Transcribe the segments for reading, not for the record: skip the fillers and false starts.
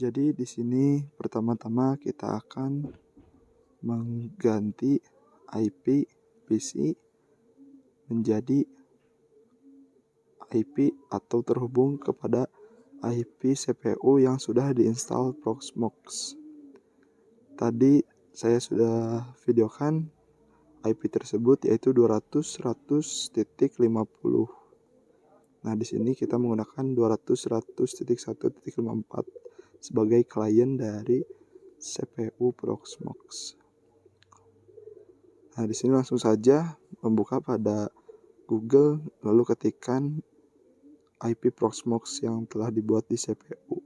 Jadi di sini pertama-tama kita akan mengganti IP PC menjadi IP atau terhubung kepada IP CPU yang sudah diinstal Proxmox. Tadi saya sudah videokan IP tersebut yaitu 200.100.50. Nah, di sini kita menggunakan 200.100.1.54 sebagai klien dari CPU Proxmox. Nah, di sini langsung saja membuka pada Google lalu ketikkan IP Proxmox yang telah dibuat di CPU.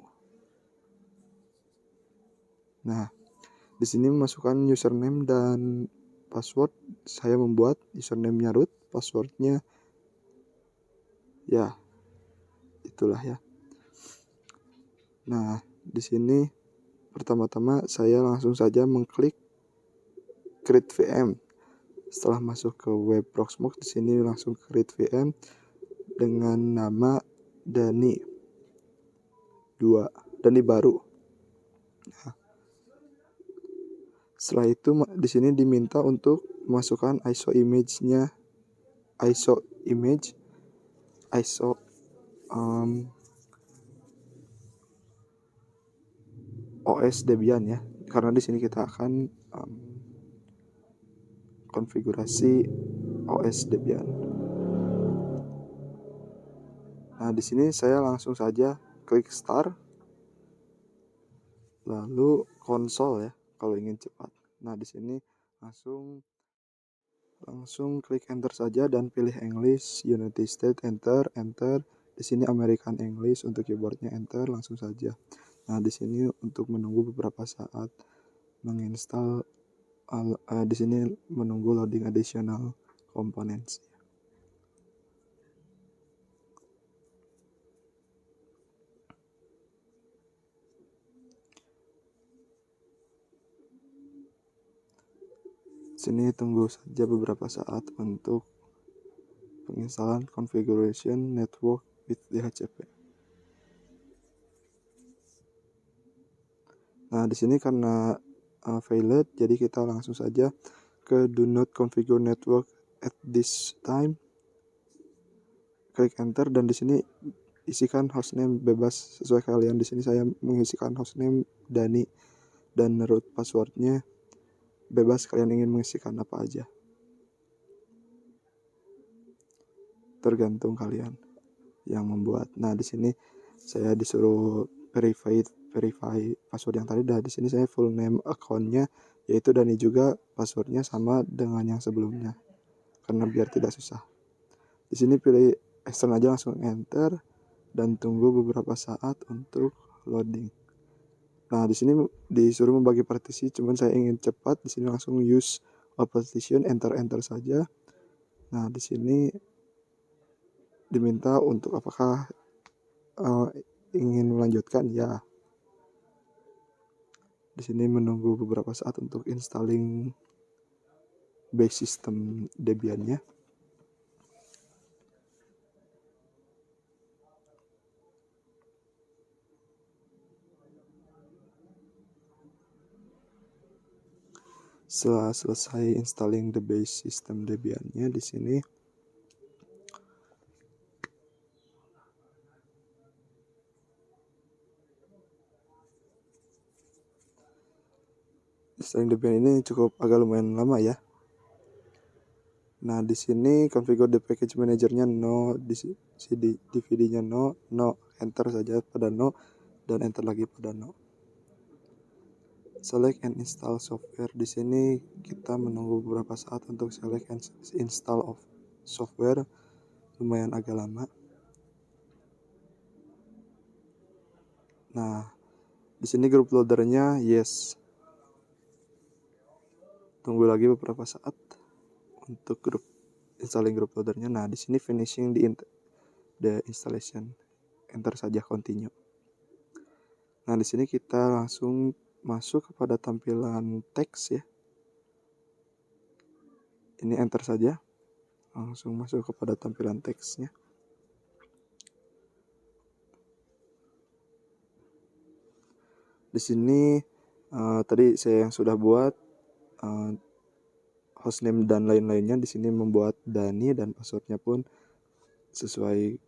Nah, di sini memasukkan username dan password. Saya membuat username-nya root, passwordnya ya itulah ya. Nah, di sini pertama-tama saya langsung saja mengklik create VM. Setelah masuk ke web Proxmox, di sini langsung create VM dengan nama Dani 2, Dani baru. Nah, setelah itu di sini diminta untuk memasukkan ISO image-nya, ISO OS Debian ya, karena di sini kita akan konfigurasi OS Debian. Nah, di sini saya langsung saja klik start, lalu konsol ya kalau ingin cepat. Nah, di sini langsung klik enter saja dan pilih English, United States, enter. Di sini American English untuk keyboardnya, enter langsung saja. Nah, di sini untuk menunggu beberapa saat menginstal, di sini menunggu loading additional components. Sini tunggu saja beberapa saat untuk penginstalan configuration network with DHCP. Nah, di sini karena failed, jadi kita langsung saja ke do not configure network at this time. Klik enter dan di sini isikan hostname bebas sesuai kalian. Di sini saya mengisikan hostname Dani dan root passwordnya bebas, kalian ingin mengisikan apa aja. Tergantung kalian yang membuat. Nah, di sini saya disuruh verify password yang tadi. Di sini saya full name account-nya yaitu Dani juga, passwordnya sama dengan yang sebelumnya karena biar tidak susah. Di sini pilih extern aja, langsung enter dan tunggu beberapa saat untuk loading. Nah, di sini disuruh membagi partisi, cuman saya ingin cepat. Di sini langsung use a partition, enter saja. Nah, di sini diminta untuk apakah ingin melanjutkan ya. Di sini menunggu beberapa saat untuk installing base system Debian-nya. Setelah selesai installing the base system Debian-nya, di sini installing Debian ini cukup agak lumayan lama ya. Nah, di sini configure the package manager-nya no, di DVD-nya no, enter saja pada no dan enter lagi pada no. Select and install software. Di sini kita menunggu beberapa saat untuk select and install of software, lumayan agak lama. Nah, di sini group loadernya yes. Tunggu lagi beberapa saat untuk installing group loadernya. Nah, di sini finishing the installation, enter saja continue. Nah, di sini kita langsung masuk kepada tampilan teks ya. Ini enter saja, langsung masuk kepada tampilan teksnya. Di sini tadi saya yang sudah buat hostname dan lain-lainnya. Di sini membuat Dani dan passwordnya pun sesuai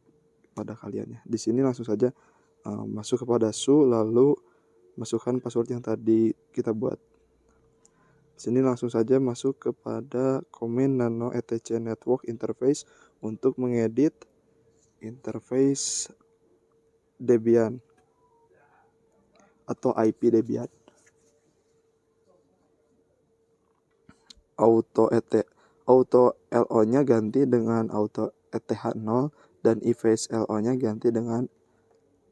pada kalian ya. Di sini langsung saja masuk kepada Su, lalu masukkan password yang tadi kita buat. Di sini langsung saja masuk kepada komen nano etc network interface untuk mengedit interface Debian atau IP Debian. Auto LO-nya ganti dengan auto ETH0 dan efface LO-nya ganti dengan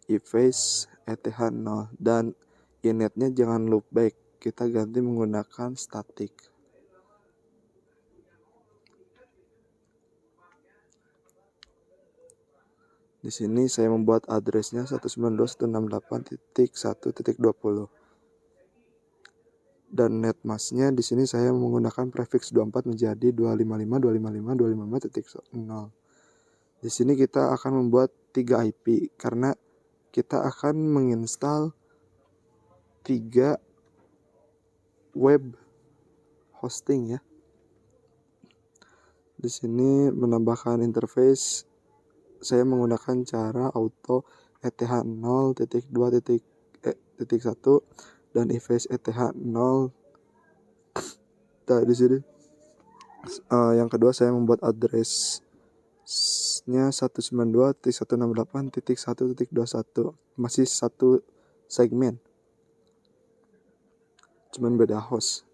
efface ETH0 dan initnya jangan loopback, kita ganti menggunakan static. Di sini saya membuat addressnya 192.168.1.20 dan netmasknya di sini saya menggunakan prefix 24 menjadi 255.255.255.0. Di sini kita akan membuat 3 IP karena kita akan menginstal 3 web hosting ya. Di sini menambahkan interface saya menggunakan cara auto ETH0.2.1 dan efface ETH0. Nah, di sini yang kedua saya membuat addressnya 192.168.1.21, masih satu segmen, cuman beda host.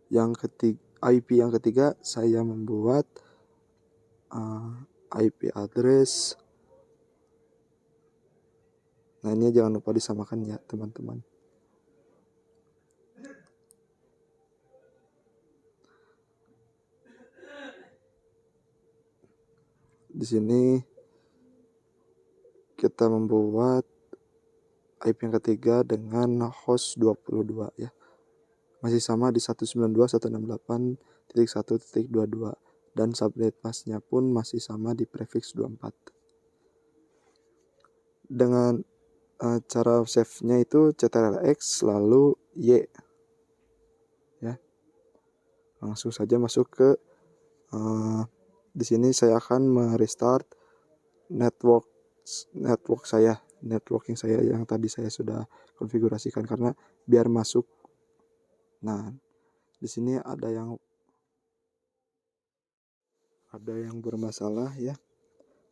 IP yang ketiga saya membuat IP address. Nah, ini jangan lupa disamakan ya teman-teman. Di sini kita membuat IP yang ketiga dengan host 22 ya. Masih sama di 192.168.1.22 dan subnet masknya pun masih sama di prefix 24. Dengan cara save-nya itu ctrl-x lalu y ya. Langsung saja masuk ke di sini saya akan merestart networking saya yang tadi saya sudah konfigurasikan karena biar masuk. Nah, di sini ada yang bermasalah ya.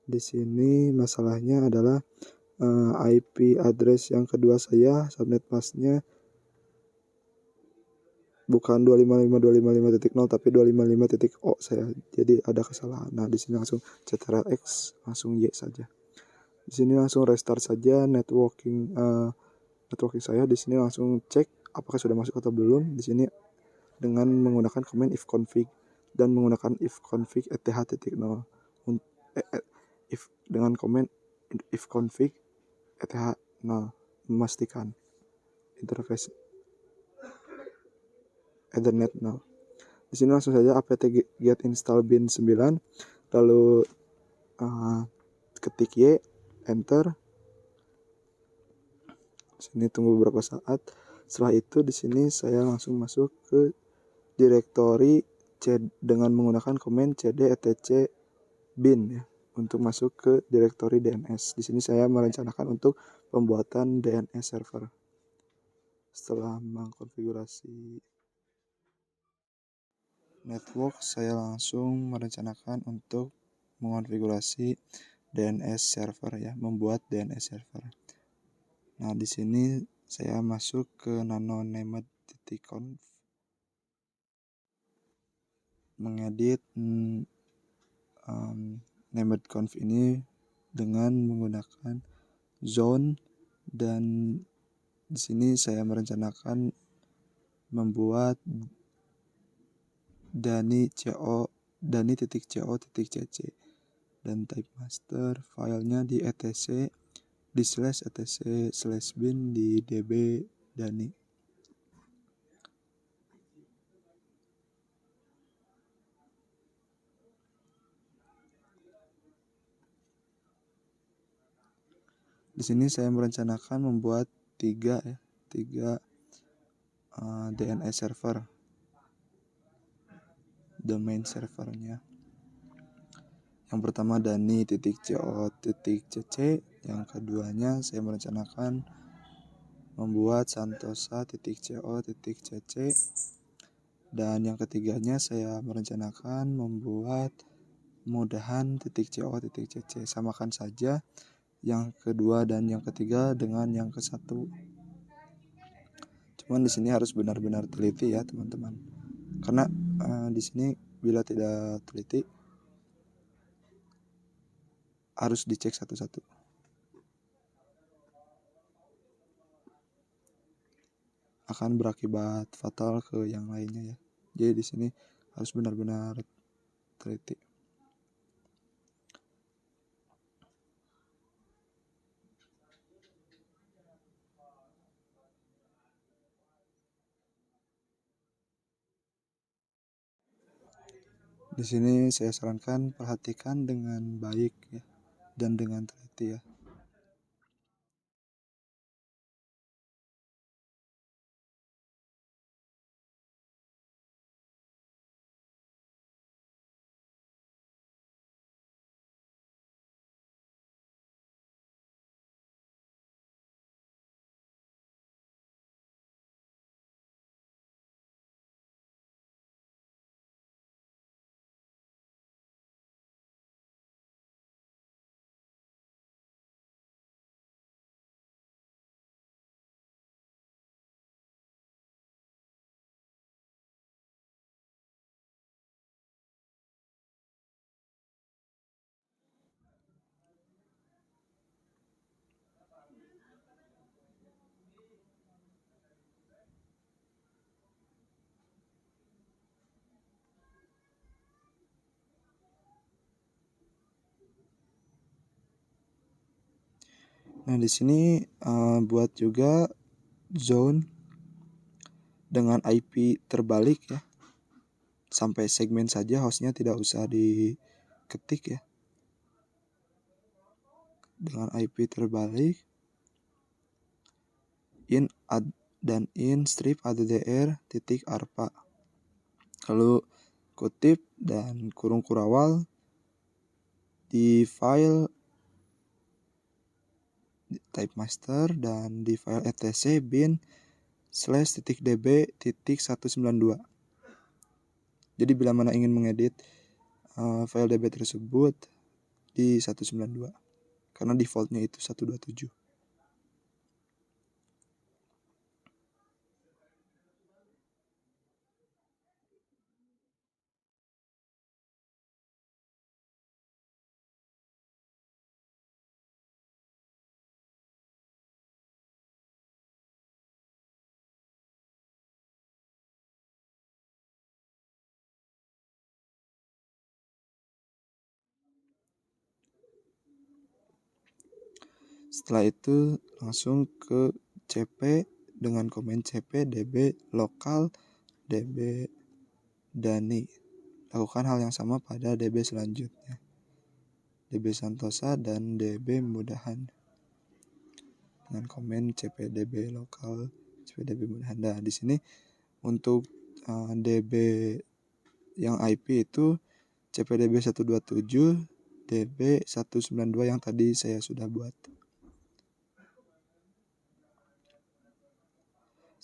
Di sini masalahnya adalah IP address yang kedua saya, subnet masknya bukan 255.255.0 tapi 255.0 saya. Jadi ada kesalahan. Nah, di sini langsung ctrl-x langsung y saja. Di sini langsung restart saja networking saya. Di sini langsung cek apakah sudah masuk atau belum. Di sini dengan menggunakan command ifconfig dan menggunakan ifconfig eth.0 dengan command ifconfig eth0 memastikan interface Ethernet 0. Di sini langsung saja apt get install bin 9 lalu ketik y, enter. Sini tunggu beberapa saat. Setelah itu di sini saya langsung masuk ke direktori dengan menggunakan command cd etc bin ya untuk masuk ke direktori DNS. Di sini saya merencanakan untuk pembuatan DNS server. Setelah mengkonfigurasi network, saya langsung merencanakan untuk mengonfigurasi DNS server ya, membuat DNS server. Nah, di sini saya masuk ke nano-named.conf, mengedit named.conf ini dengan menggunakan zone, dan di sini saya merencanakan membuat dani.co.cc dan type master filenya di etc di /etc/bin di db dani. Di sini saya merencanakan membuat tiga DNS server, domain servernya. Yang pertama dani.co.cc, yang keduanya saya merencanakan membuat santosa.co.cc, dan yang ketiganya saya merencanakan membuat mudahan.co.cc. Samakan saja yang kedua dan yang ketiga dengan yang ke satu. Cuman di sini harus benar-benar teliti ya teman-teman, karena di sini bila tidak teliti harus dicek satu-satu. Akan berakibat fatal ke yang lainnya ya. Jadi di sini harus benar-benar teliti. Di sini saya sarankan perhatikan dengan baik ya, dan dengan teliti ya. Nah, di sini buat juga zone dengan IP terbalik ya. Sampai segmen saja, hostnya tidak usah diketik ya. Dengan IP terbalik in dan in strip addr titik arpa. Lalu kutip dan kurung kurawal di file type master dan di file etc bin /db.192. Jadi bila mana ingin mengedit file db tersebut di 192, karena defaultnya itu 127. Setelah itu langsung ke cp dengan komen cp db lokal db dani. Lakukan hal yang sama pada db selanjutnya, db santosa dan db mudahan dengan komen cp db lokal cp db mudahan. Nah, di sini untuk db yang IP itu cpdb 127 db 192 yang tadi saya sudah buat.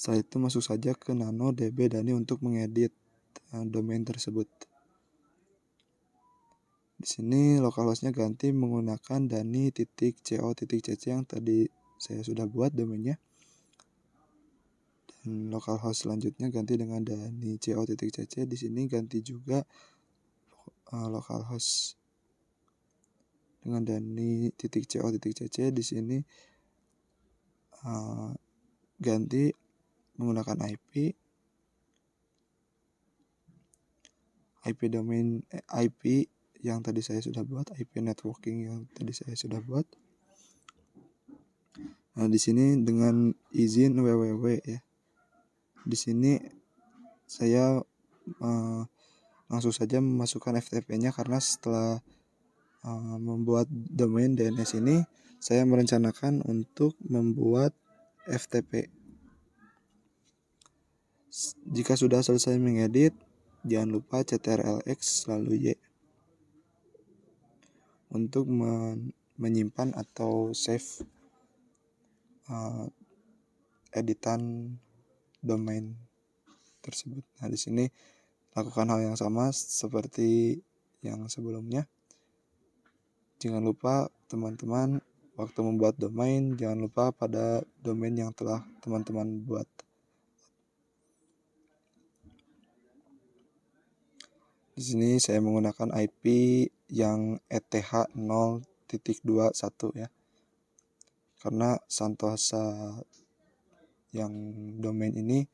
Setelah itu masuk saja ke nano db dani untuk mengedit domain tersebut. Di sini localhostnya ganti menggunakan dani.co.cc yang tadi saya sudah buat domainnya. Dan localhost selanjutnya ganti dengan dani.co.cc. Di sini ganti juga localhost dengan dani.co.cc. Di sini ganti menggunakan IP domain IP yang tadi saya sudah buat, IP networking yang tadi saya sudah buat. Nah, di sini dengan izin www ya. Di sini saya langsung saja memasukkan FTP-nya karena setelah membuat domain DNS ini, saya merencanakan untuk membuat FTP. Jika sudah selesai mengedit, jangan lupa ctrlx lalu Y untuk menyimpan atau save editan domain tersebut. Nah, di sini lakukan hal yang sama seperti yang sebelumnya. Jangan lupa teman-teman, waktu membuat domain, jangan lupa pada domain yang telah teman-teman buat. Di sini saya menggunakan IP yang ETH0.21 ya. Karena Santosa yang domain ini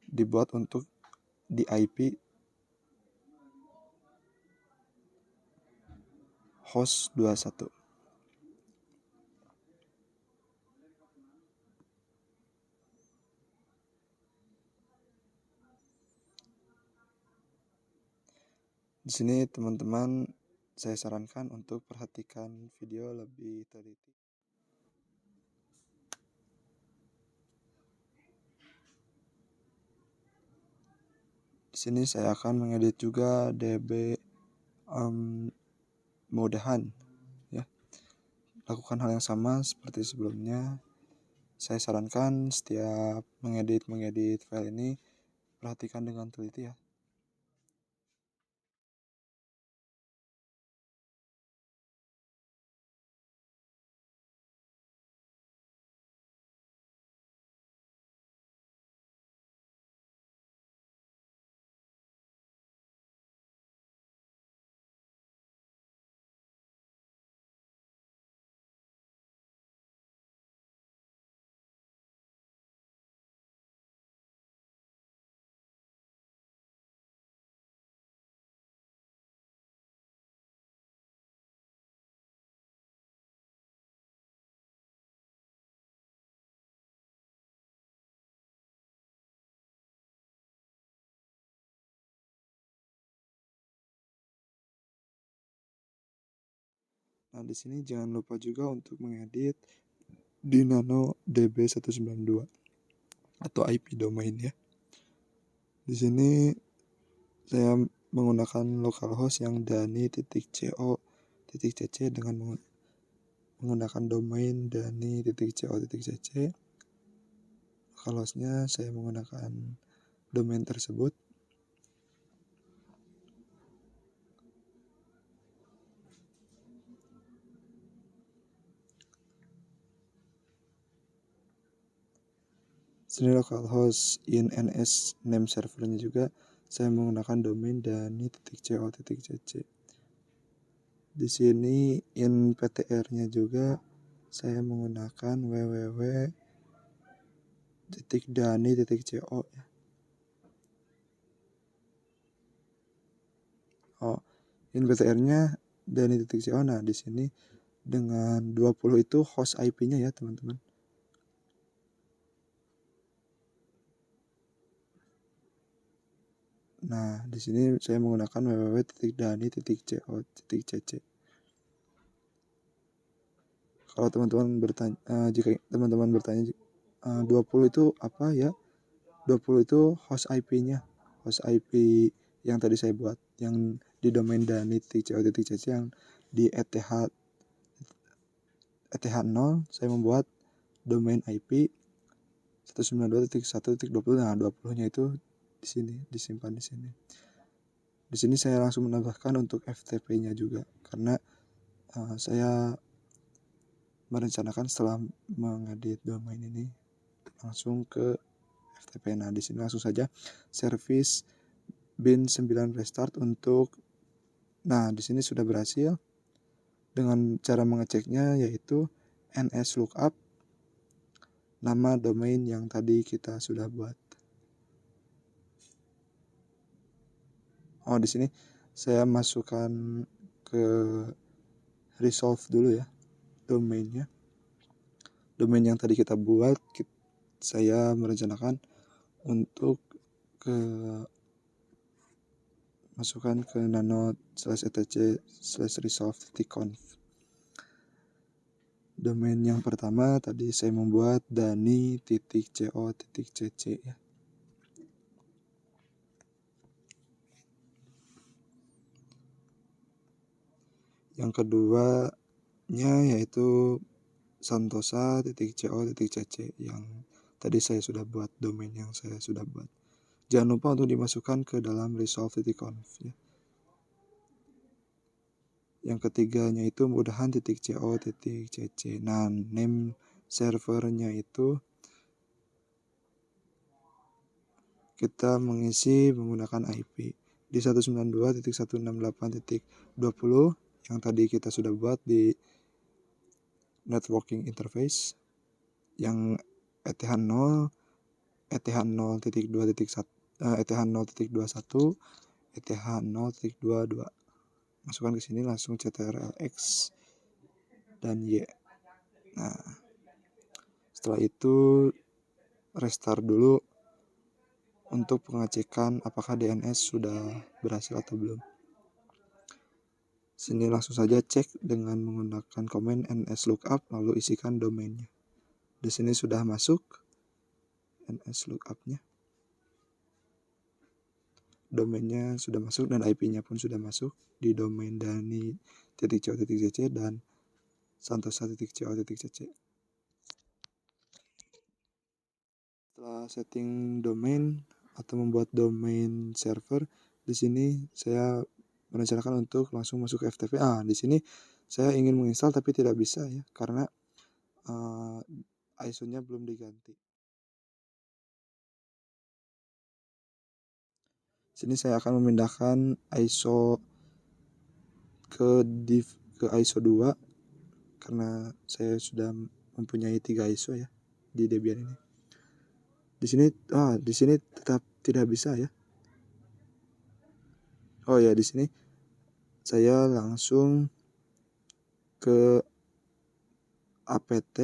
dibuat untuk di IP host 21. Di sini teman-teman, saya sarankan untuk perhatikan video lebih teliti. Di sini saya akan mengedit juga DB mudahan ya. Lakukan hal yang sama seperti sebelumnya. Saya sarankan setiap mengedit file ini perhatikan dengan teliti ya. Nah, di sini jangan lupa juga untuk mengedit di nano db192 atau IP domain ya. Di sini saya menggunakan localhost yang dani.co.cc dengan menggunakan domain dani.co.cc. Localhostnya saya menggunakan domain tersebut. Sini localhost in ns name servernya juga saya menggunakan domain dani.co.cc. Di sini in ptr-nya juga saya menggunakan www.dani.co ya. In ptr-nya dani.co. Nah, di sini dengan 20 itu host IP-nya ya, teman-teman. Nah, di sini saya menggunakan www.dani.co.cc. Kalau teman-teman bertanya, jika teman-teman bertanya 20 itu apa ya? 20 itu host IP-nya. Host IP yang tadi saya buat, yang di domain dani.co.cc yang di ETH0 saya membuat domain IP 192.1.20. Nah, 20-nya itu di sini, disimpan di sini. Di sini saya langsung menambahkan untuk FTP-nya juga karena saya merencanakan setelah mengedit domain ini langsung ke FTP. Nah, di sini langsung saja service bin 9 restart untuk. Nah, di sini sudah berhasil dengan cara mengeceknya yaitu ns lookup nama domain yang tadi kita sudah buat. Di sini saya masukkan ke resolve dulu ya domainnya. Domain yang tadi kita buat, saya merencanakan untuk masukkan ke nano/etc/resolve.conf. Domain yang pertama tadi saya membuat dani.co.cc ya. Yang keduanya yaitu santosa.co.cc yang tadi saya sudah buat, domain yang saya sudah buat. Jangan lupa untuk dimasukkan ke dalam resolve.conf ya. Yang ketiganya itu mudahan.co.cc. Nah, name servernya itu kita mengisi menggunakan IP di 192.168.20 yang tadi kita sudah buat di networking interface, yang ETH0, ETH0.2.1, ETH0.21, ETH0.22. Masukkan ke sini langsung CTRL-X dan Y. Nah, setelah itu restart dulu untuk pengecekan apakah DNS sudah berhasil atau belum. Sini langsung saja cek dengan menggunakan komen nslookup lalu isikan domainnya. Di sini sudah masuk nslookup-nya. Domainnya sudah masuk dan IP-nya pun sudah masuk di domain dani.co.cc dan santosa.co.cc. Setelah setting domain atau membuat domain server, di sini saya merencanakan untuk langsung masuk ke FTP. Di sini saya ingin menginstal tapi tidak bisa ya karena ISO-nya belum diganti. Sini saya akan memindahkan ISO ke ISO 2 karena saya sudah mempunyai 3 ISO ya di Debian ini. Di sini tetap tidak bisa ya. Oh ya, di sini saya langsung ke apt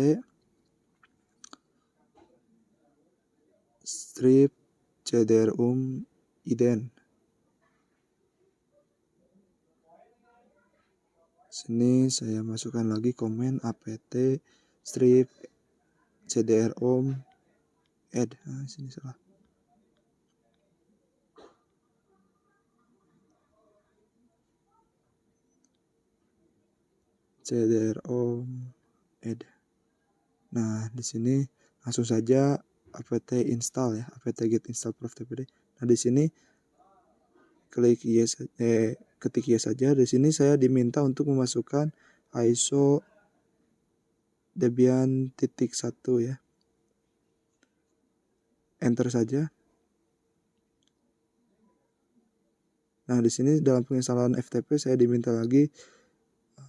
strip cdrum iden. Sini saya masukkan lagi komen apt strip cdrum add. Sini salah. cdrum add. Nah, di sini langsung saja apt install ya, apt get install prof.tpd. Nah, di sini klik yes, ketik yes saja. Di sini saya diminta untuk memasukkan ISO Debian .1 ya. Enter saja. Nah, di sini dalam penginstalan FTP saya diminta lagi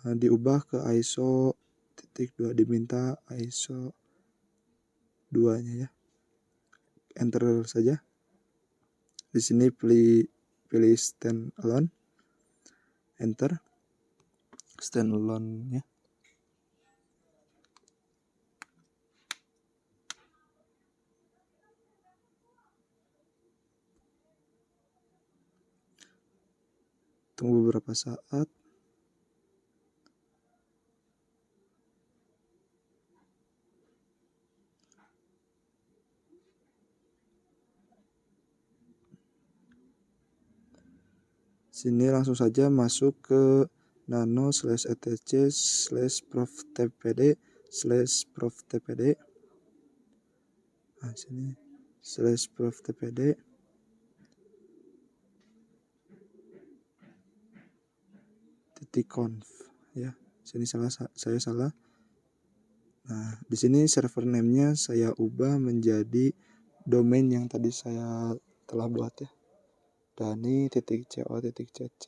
diubah ke ISO .2, diminta ISO 2-nya ya. Enter saja. Di sini pilih standalone. Enter. Standalone ya. Tunggu beberapa saat. Sini langsung saja masuk ke nano/etc/prof.tpd/prof.tpd. Nah, sini /prof.tpd. .conf ya. Sini saya salah. Nah, di sini server name-nya saya ubah menjadi domain yang tadi saya telah buat ya. dani.co.cc.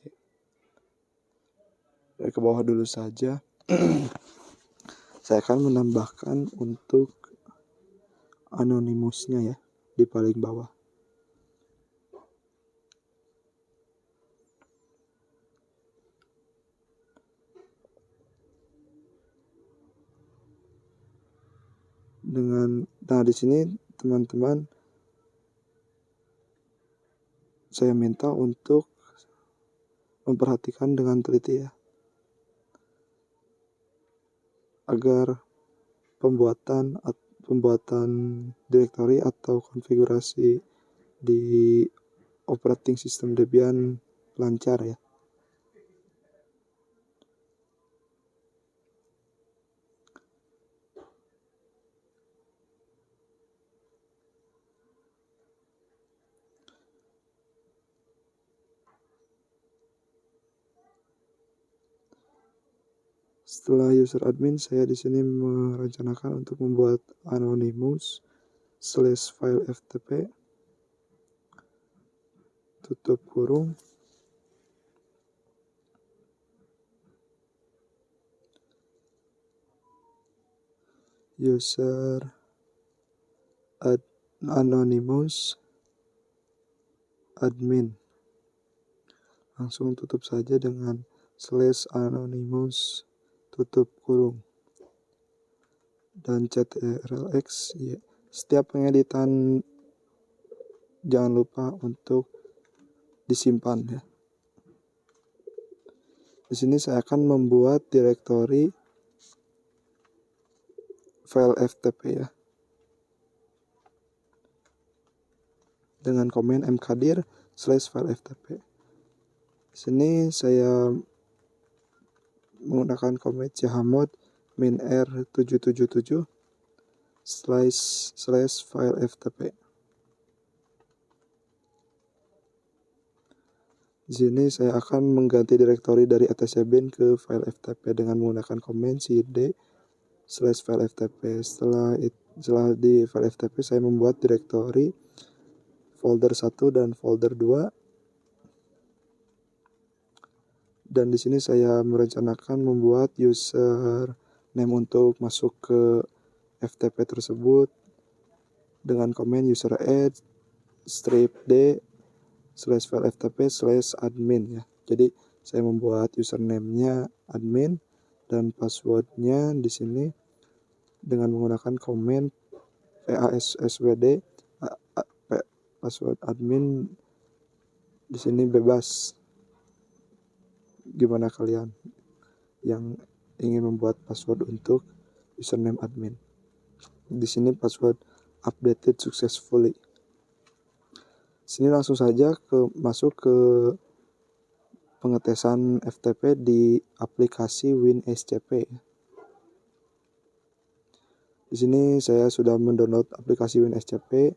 Dari ke bawah dulu saja. Saya akan menambahkan untuk anonimusnya ya di paling bawah. Nah, di sini teman-teman saya minta untuk memperhatikan dengan teliti ya, agar pembuatan direktori atau konfigurasi di operating system Debian lancar ya. Setelah user admin, saya di sini merencanakan untuk membuat anonymous /file ftp tutup kurung user anonymous admin, langsung tutup saja dengan /anonymous tutup kurung dan ctrlx ya. Setiap pengeditan jangan lupa untuk disimpan ya. Di sini saya akan membuat direktori file ftp ya, dengan komen mkdir /file ftp. Di sini saya menggunakan command chmod -r777 /file ftp. Di sini saya akan mengganti direktori dari etcbin ke file ftp dengan menggunakan command cd /file ftp. Setelah di file ftp saya membuat direktori folder 1 dan folder 2. Dan di sini saya merencanakan membuat username untuk masuk ke ftp tersebut dengan komen user add -d /file ftp /admin ya. Jadi saya membuat username-nya admin dan password-nya di sini dengan menggunakan komen passwd password admin. Di sini bebas. Gimana kalian yang ingin membuat password untuk username admin? Di sini password updated successfully. Sini langsung saja masuk ke pengetesan FTP di aplikasi WinSCP. Di sini saya sudah mendownload aplikasi WinSCP.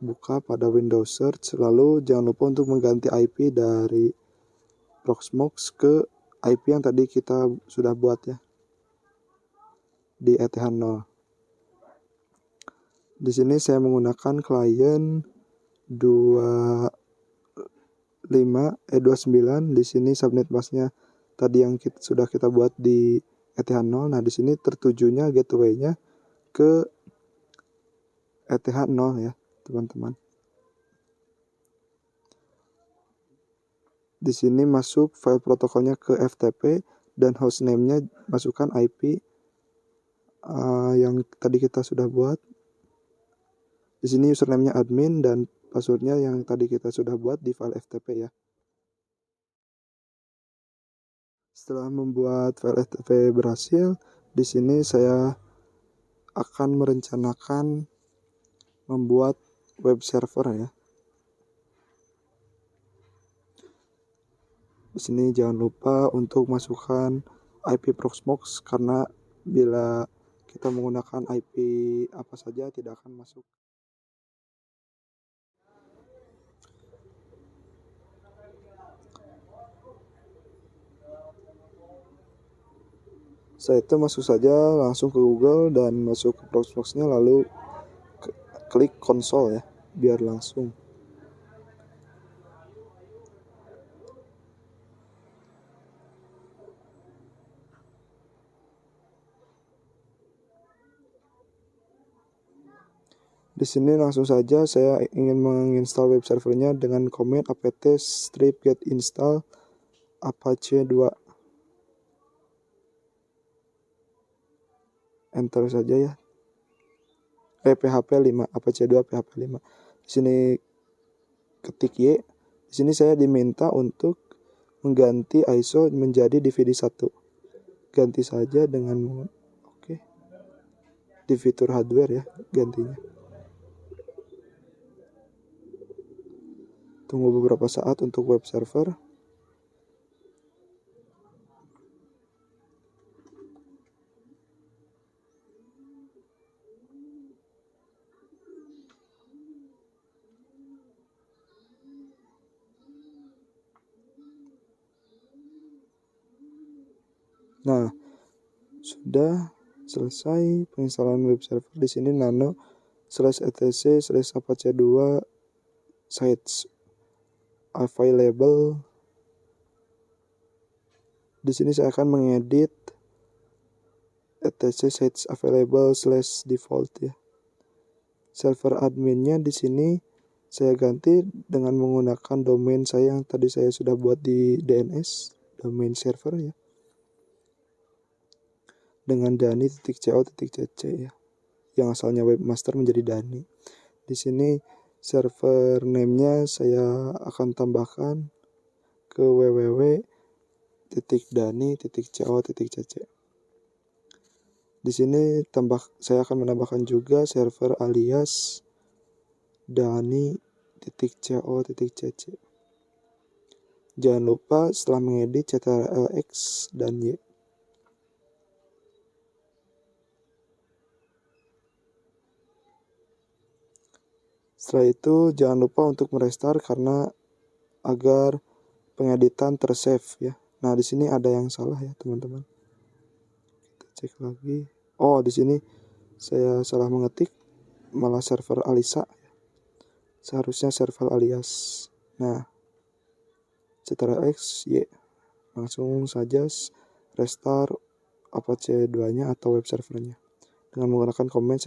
Buka pada Windows Search, lalu jangan lupa untuk mengganti IP dari Proxmox ke IP yang tadi kita sudah buat ya, di ETH0. Di sini saya menggunakan klien 29. Di sini subnet masknya tadi yang sudah kita buat di ETH0. Nah, di sini tertujunya gateway-nya ke ETH0 ya, teman-teman. Di sini masuk file protokolnya ke FTP dan hostname-nya masukkan IP yang tadi kita sudah buat. Di sini username-nya admin dan password-nya yang tadi kita sudah buat di file FTP ya. Setelah membuat file FTP berhasil, di sini saya akan merencanakan membuat web server ya. Di sini jangan lupa untuk masukkan IP Proxmox karena bila kita menggunakan IP apa saja tidak akan masuk. Setelah itu masuk saja langsung ke Google dan masuk ke Proxmox-nya, lalu klik console ya, biar langsung. Di sini langsung saja saya ingin menginstal web servernya dengan command apt strip get install apache 2. Enter saja ya. PHP 5, apache 2 PHP 5. Di sini ketik Y. Di Di sini saya diminta untuk mengganti ISO menjadi DVD1. Ganti saja dengan oke. Di fitur hardware ya gantinya. Tunggu beberapa saat untuk web server. Nah, sudah selesai penginstalan web server. Di sini nano/etc/apache2 sites available. Di sini saya akan mengedit etc sites available/default ya. Server adminnya di sini saya ganti dengan menggunakan domain saya yang tadi saya sudah buat di DNS, domain server ya. Dengan dani.co.cc ya. Yang asalnya webmaster menjadi dani. Di sini server name-nya saya akan tambahkan ke www.dani.co.cc. Di sini saya akan menambahkan juga server alias dani.co.cc. Jangan lupa setelah mengedit ctrl+x dan y. Setelah itu jangan lupa untuk merestart karena agar pengeditan tersave ya. Nah, di sini ada yang salah ya, teman-teman. Kita cek lagi. Oh, di sini saya salah mengetik, malah server Alisa. Seharusnya server alias. Nah, ctrl+x y. Langsung saja restart Apache 2-nya atau web servernya dengan menggunakan command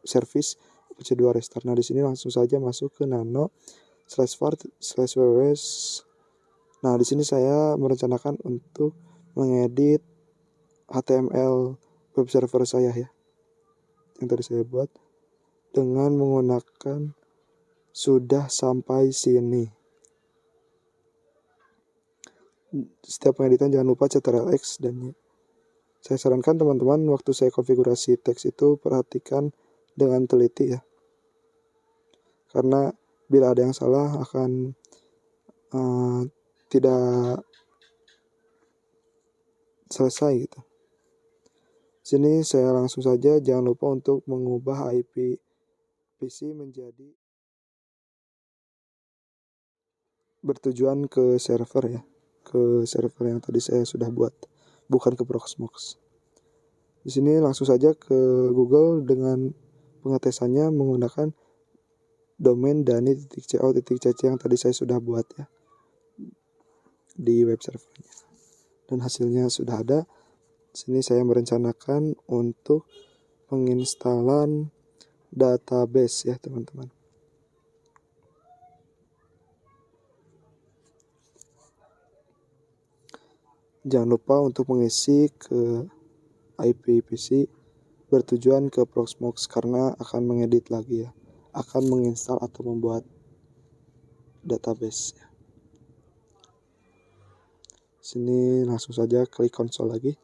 service Apache 2 restart. Nah, di sini langsung saja masuk ke nano/var/www. Nah, di sini saya merencanakan untuk mengedit HTML web server saya ya. Yang tadi saya buat dengan menggunakan sudah sampai sini. Setiap pengeditan jangan lupa ctrl+x dan y. Saya sarankan teman-teman waktu saya konfigurasi teks itu perhatikan dengan teliti ya. Karena bila ada yang salah akan tidak selesai gitu. Sini saya langsung saja, jangan lupa untuk mengubah IP PC menjadi bertujuan ke server ya. Ke server yang tadi saya sudah buat, bukan ke Proxmox. Di sini langsung saja ke Google dengan pengetesannya menggunakan domain dani.co.cc yang tadi saya sudah buat ya di web servernya. Dan hasilnya sudah ada. Di sini saya merencanakan untuk penginstalan database ya, teman-teman. Jangan lupa untuk mengisi ke IP PC bertujuan ke Proxmox karena akan mengedit lagi ya, akan menginstal atau membuat database. Sini langsung saja klik konsol lagi.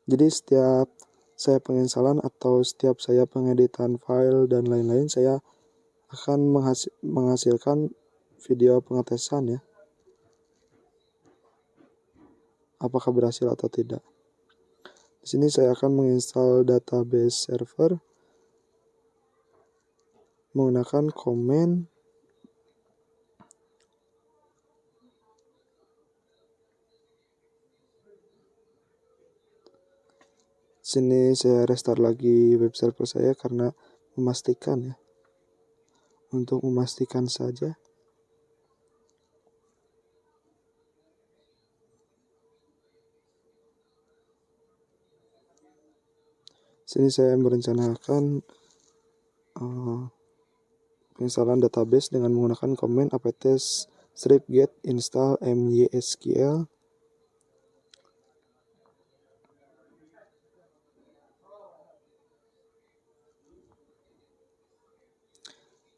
Jadi setiap saya penginstalan atau setiap saya pengeditan file dan lain-lain, saya akan menghasilkan video pengetesan ya. Apakah berhasil atau tidak. Di sini saya akan menginstal database server menggunakan command sini saya restart lagi web server saya karena memastikan ya. Untuk memastikan saja. Sini saya merencanakan penginstalan database dengan menggunakan command apt-get install mysql.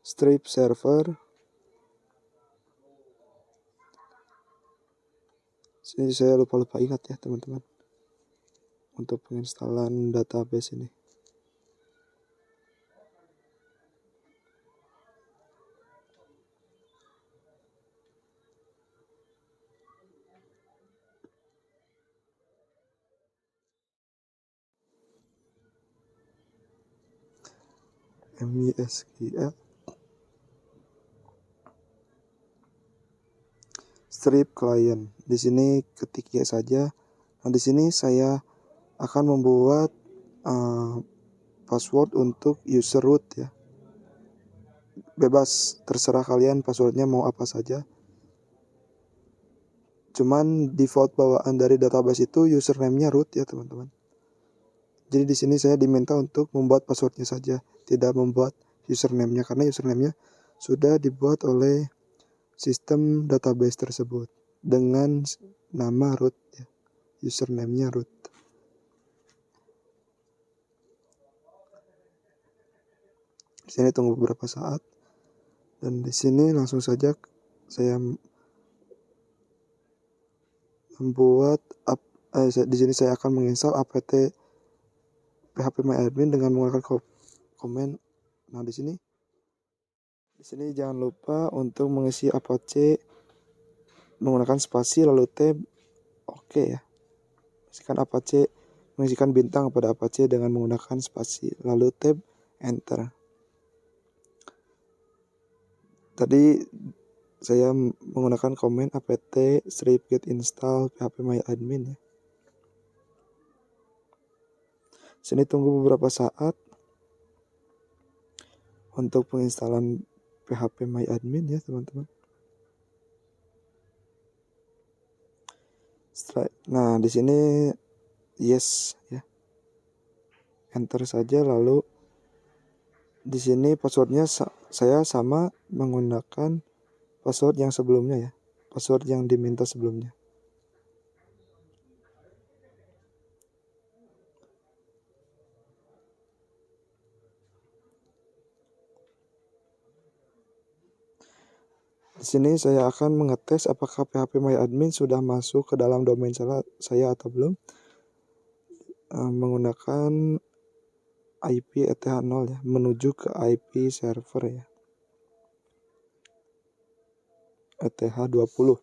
Stripe server. Sini saya lupa ingat ya teman-teman untuk penginstalan database ini. MySQL Stripe client. Di sini ketiknya saja. Nah, di sini saya akan membuat password untuk user root ya. Bebas, terserah kalian passwordnya mau apa saja. Cuman default bawaan dari database itu username-nya root ya teman-teman. Jadi di sini saya diminta untuk membuat passwordnya saja, tidak membuat username-nya karena username-nya sudah dibuat oleh sistem database tersebut dengan nama root ya. Username-nya root. Di sini tunggu beberapa saat dan di sini langsung saja saya membuat di sini saya akan menginstal apt phpMyAdmin dengan menggunakan komen. Nah, di sini jangan lupa untuk mengisi apache menggunakan spasi lalu tab oke ya. Mengisikan bintang pada apache dengan menggunakan spasi lalu tab enter. Tadi saya menggunakan komen apt strip get install phpMyAdmin ya. Sini tunggu beberapa saat untuk penginstalan phpMyAdmin ya teman-teman. Nah, di sini yes ya. Enter saja lalu di sini passwordnya saya sama menggunakan password yang sebelumnya ya. Password yang diminta sebelumnya. Di sini saya akan mengetes apakah phpMyAdmin sudah masuk ke dalam domain saya atau belum. Menggunakan IP ETH0 ya, menuju ke IP server ya. ETH20.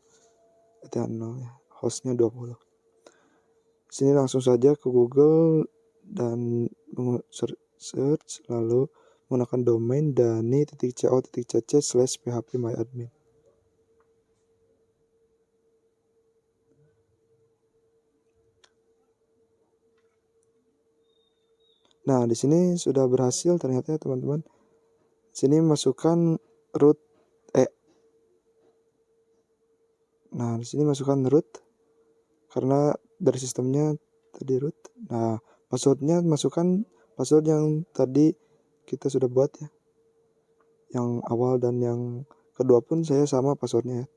ETH0 ya, hostnya 20. Sini langsung saja ke Google dan search lalu menggunakan domain dani.co.cc/phpMyAdmin. Nah, di sini sudah berhasil ternyata ya teman-teman. Sini masukkan root Nah, di sini masukkan root karena dari sistemnya tadi root. Nah, passwordnya masukkan password yang tadi kita sudah buat ya. Yang awal dan yang kedua pun saya sama passwordnya ya.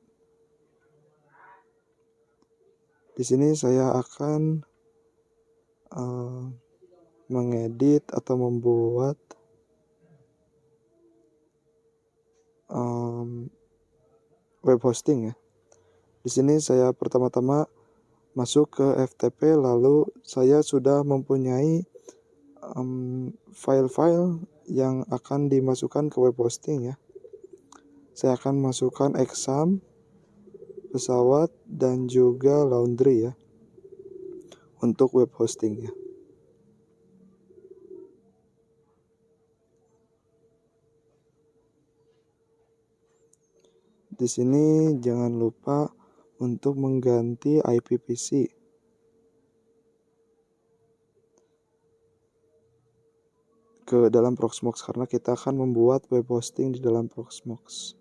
Di sini saya akan mengedit atau membuat web hosting ya. Di sini saya pertama-tama masuk ke FTP lalu saya sudah mempunyai file-file yang akan dimasukkan ke web hosting ya. Saya akan masukkan exam, pesawat, dan juga laundry ya untuk web hosting ya. Di sini jangan lupa untuk mengganti IPVC. Ke dalam Proxmox karena kita akan membuat web hosting di dalam Proxmox.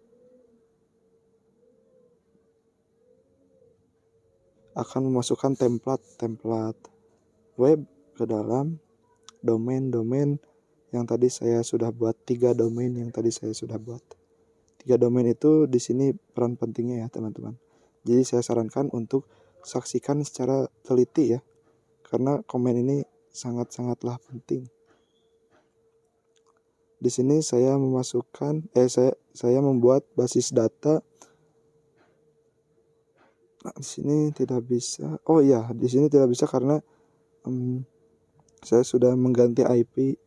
Akan memasukkan template web ke dalam domain yang tadi saya sudah buat. 3 domain yang tadi saya sudah buat. 3 domain itu di sini peran pentingnya ya teman-teman. Jadi saya sarankan untuk saksikan secara teliti ya. Karena komen ini sangat-sangatlah penting. Di sini saya memasukkan saya membuat basis data. Nah, di sini tidak bisa. Oh iya, di sini tidak bisa karena saya sudah mengganti IP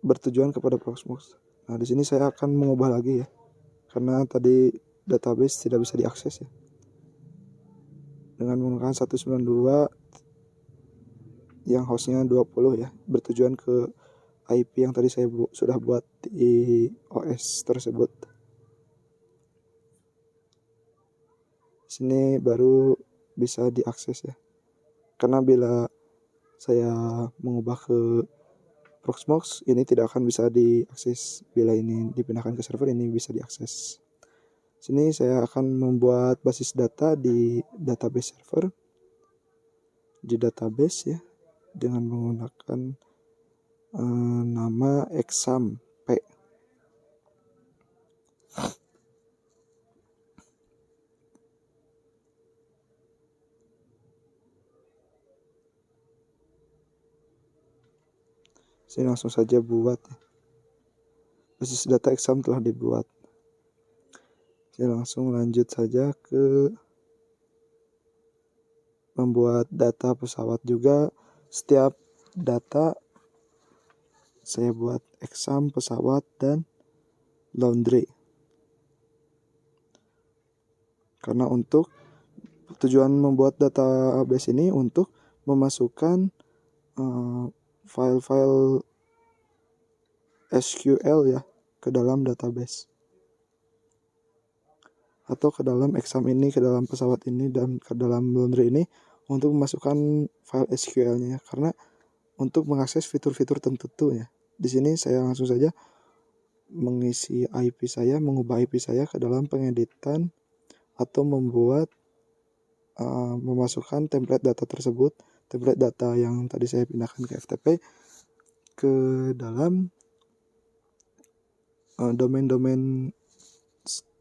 bertujuan kepada Proxmox. Nah, di sini saya akan mengubah lagi ya. Karena tadi database tidak bisa diakses ya. Dengan menggunakan 192 yang hostnya 20 ya, bertujuan ke IP yang tadi saya sudah buat di OS tersebut. Sini baru bisa diakses ya. Karena bila saya mengubah ke Proxmox, ini tidak akan bisa diakses. Bila ini dipindahkan ke server, ini bisa diakses. Sini saya akan membuat basis data di database server. Di database ya, dengan menggunakan nama exam p. Saya langsung saja buat ya. Basis data exam telah dibuat. Saya langsung lanjut saja ke membuat data pesawat juga. Setiap data saya buat exam pesawat dan laundry. Karena untuk tujuan membuat database ini untuk memasukkan file-file SQL ya ke dalam database. Atau ke dalam exam ini, ke dalam pesawat ini, dan ke dalam laundry ini untuk memasukkan file SQL-nya. Karena untuk mengakses fitur-fitur tertentu ya. Di sini saya langsung saja mengisi IP saya, mengubah IP saya ke dalam pengeditan atau membuat memasukkan template data tersebut, template data yang tadi saya pindahkan ke FTP ke dalam domain-domain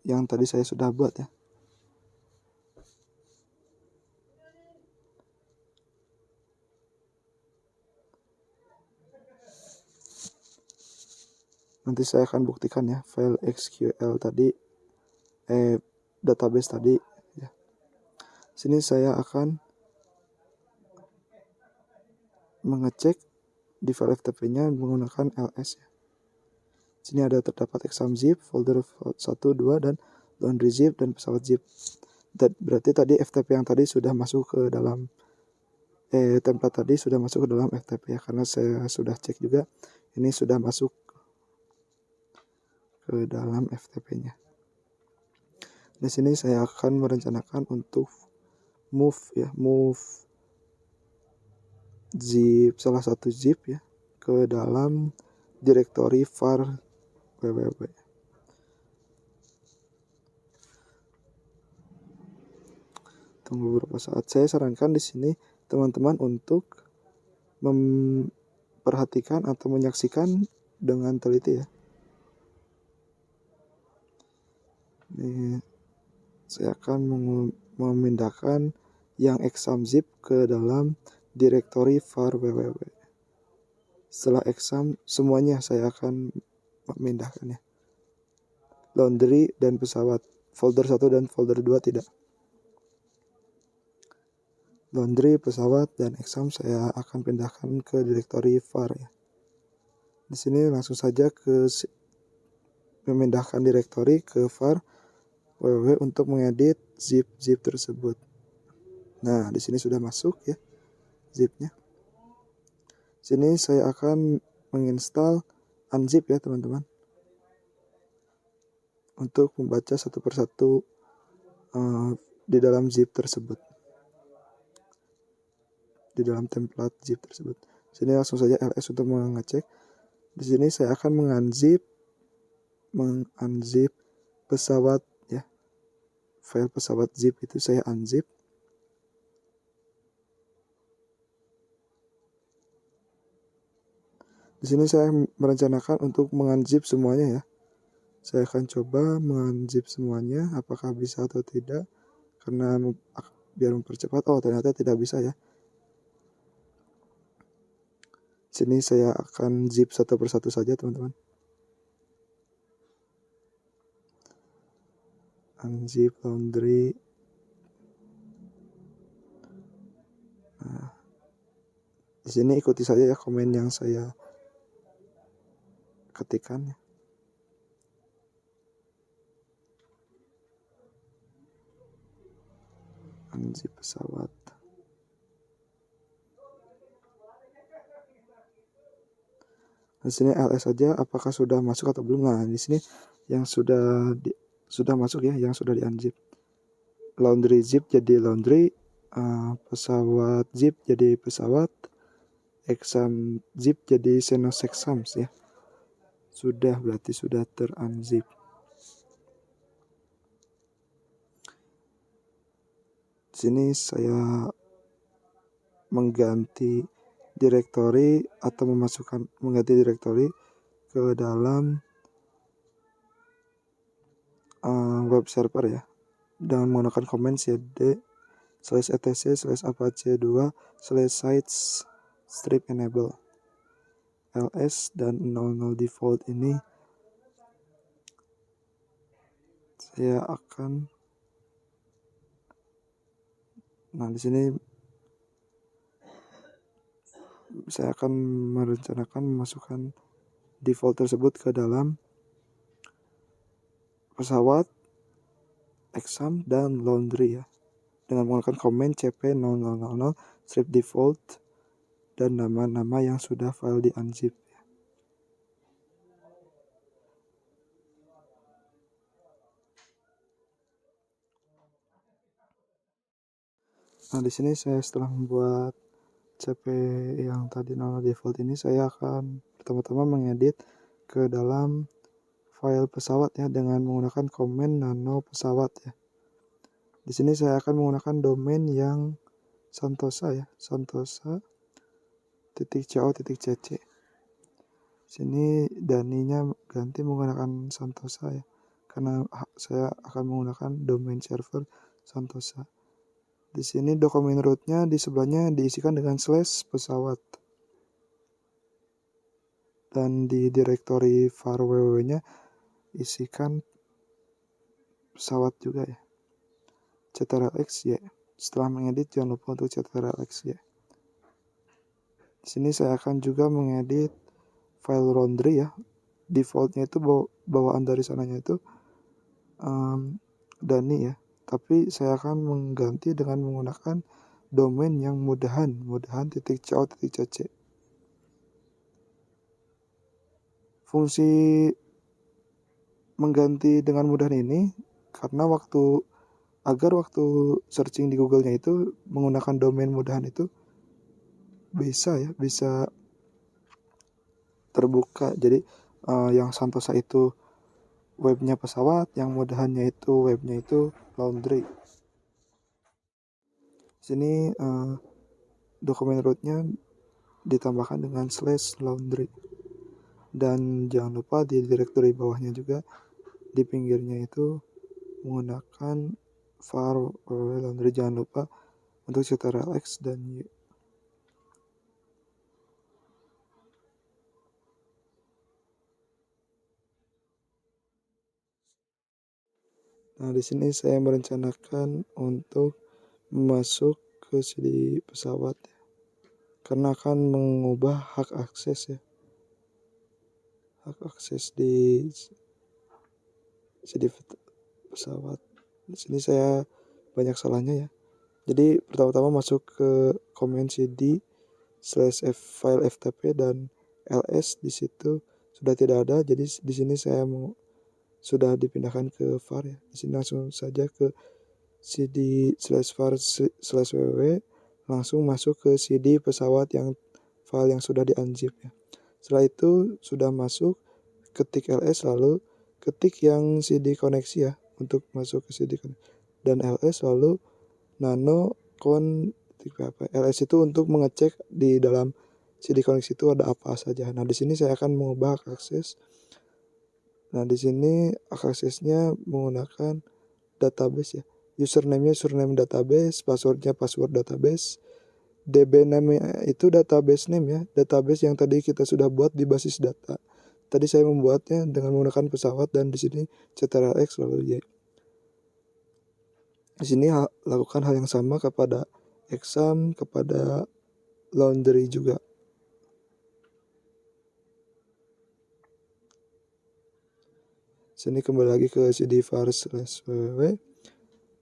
yang tadi saya sudah buat ya. Nanti saya akan buktikan ya file SQL tadi, database tadi ya. Sini saya akan mengecek di file FTP-nya menggunakan ls ya. Sini ada terdapat exam zip, folder 1, 2 dan laundry zip dan pesawat zip. Berarti tadi FTP yang tadi sudah masuk ke dalam template tadi sudah masuk ke dalam FTP ya, karena saya sudah cek juga ini sudah masuk ke dalam FTP-nya. Di sini saya akan merencanakan untuk move zip, salah satu zip ya, ke dalam direktori var www. Tunggu beberapa saat. Saya sarankan di sini teman-teman untuk memperhatikan atau menyaksikan dengan teliti ya. Ini saya akan memindahkan yang exam zip ke dalam direktori var www. Setelah exam semuanya saya akan memindahkannya. Laundry dan pesawat, folder 1 dan folder 2 tidak. Laundry, pesawat, dan exam saya akan pindahkan ke direktori var ya. Di sini langsung saja ke memindahkan direktori ke var www untuk mengedit zip tersebut. Nah, di sini sudah masuk ya zipnya. Sini saya akan menginstal unzip ya teman-teman, untuk membaca satu persatu di dalam zip tersebut, di dalam template zip tersebut. Sini langsung saja ls untuk mengecek. Di sini saya akan mengunzip pesawat ya. File pesawat zip itu saya unzip. Di sini saya merencanakan untuk mengunzip semuanya ya. Saya akan coba mengunzip semuanya, apakah bisa atau tidak. Karena biar mempercepat, ternyata tidak bisa ya. Sini saya akan zip satu persatu saja teman-teman. Unzip laundry. Nah, di sini ikuti saja ya komen yang saya ketikkan. Unzip pesawat. Di sini LS saja apakah sudah masuk atau belum. Nah, di sini yang sudah masuk ya, yang sudah di unzip. Laundry zip jadi laundry, pesawat zip jadi pesawat, exam zip jadi Senos exams ya. Sudah, berarti sudah terunzip. Di sini saya mengganti direktori atau mengganti direktori ke dalam web server ya, dengan menggunakan command cd/etc/apache2/sites strip enable ls dan 00 default ini saya akan di sini saya akan merencanakan memasukkan default tersebut ke dalam pesawat, exam, dan laundry ya, dengan menggunakan command cp0000 strip default dan nama-nama yang sudah file di unzip. Nah, di sini saya setelah membuat cp yang tadi 00 default ini, saya akan pertama-tama mengedit ke dalam file pesawat ya, dengan menggunakan command nano pesawat ya. Di sini saya akan menggunakan domain yang Santosa ya, santosa.co.cc. Sini daninya ganti menggunakan Santosa ya, karena saya akan menggunakan domain server Santosa. Di sini dokumen rootnya di sebelahnya diisikan dengan /pesawat. Dan di direktori var www-nya isikan pesawat juga ya. ctrl-x ya. Setelah mengedit jangan lupa untuk ctrl-x ya. Di sini saya akan juga mengedit file laundry ya. Defaultnya itu bawaan dari sananya itu Dani ya. Tapi saya akan mengganti dengan menggunakan domain yang mudahan.co.cc. Fungsi mengganti dengan mudahan ini karena agar waktu searching di Google-nya itu menggunakan domain mudahan itu bisa terbuka. Jadi yang Santosa itu webnya pesawat, yang mudahannya itu webnya itu laundry. Sini dokumen rootnya ditambahkan dengan /laundry. Dan jangan lupa di direktori bawahnya juga di pinggirnya itu menggunakan var laundry. Jangan lupa untuk ctrl-x dan y. Nah, di sini saya merencanakan untuk masuk ke CD pesawat ya, karena akan mengubah hak akses ya. Hak akses di CD pesawat. Di sini saya banyak salahnya ya. Jadi pertama-tama masuk ke command cd/file ftp dan ls, di situ sudah tidak ada. Jadi di sini saya sudah dipindahkan ke var ya. Di sini langsung saja ke cd/var/www, langsung masuk ke cd pesawat yang file yang sudah di unzip ya. Setelah itu sudah masuk, ketik ls, lalu ketik yang cd koneksi ya untuk masuk ke cd koneksi, dan ls lalu nano con.php. ls itu untuk mengecek di dalam cd koneksi itu ada apa saja. Nah, di sini saya akan mengubah hak akses. Nah, di sini hak aksesnya menggunakan database ya. Username database, passwordnya password database, DB name itu database name ya, database yang tadi kita sudah buat di basis data. Tadi saya membuatnya dengan menggunakan pesawat dan di sini Ctrl+X lalu Y. Di sini lakukan hal yang sama kepada exam, kepada laundry juga. Sini kembali lagi ke cd var/ww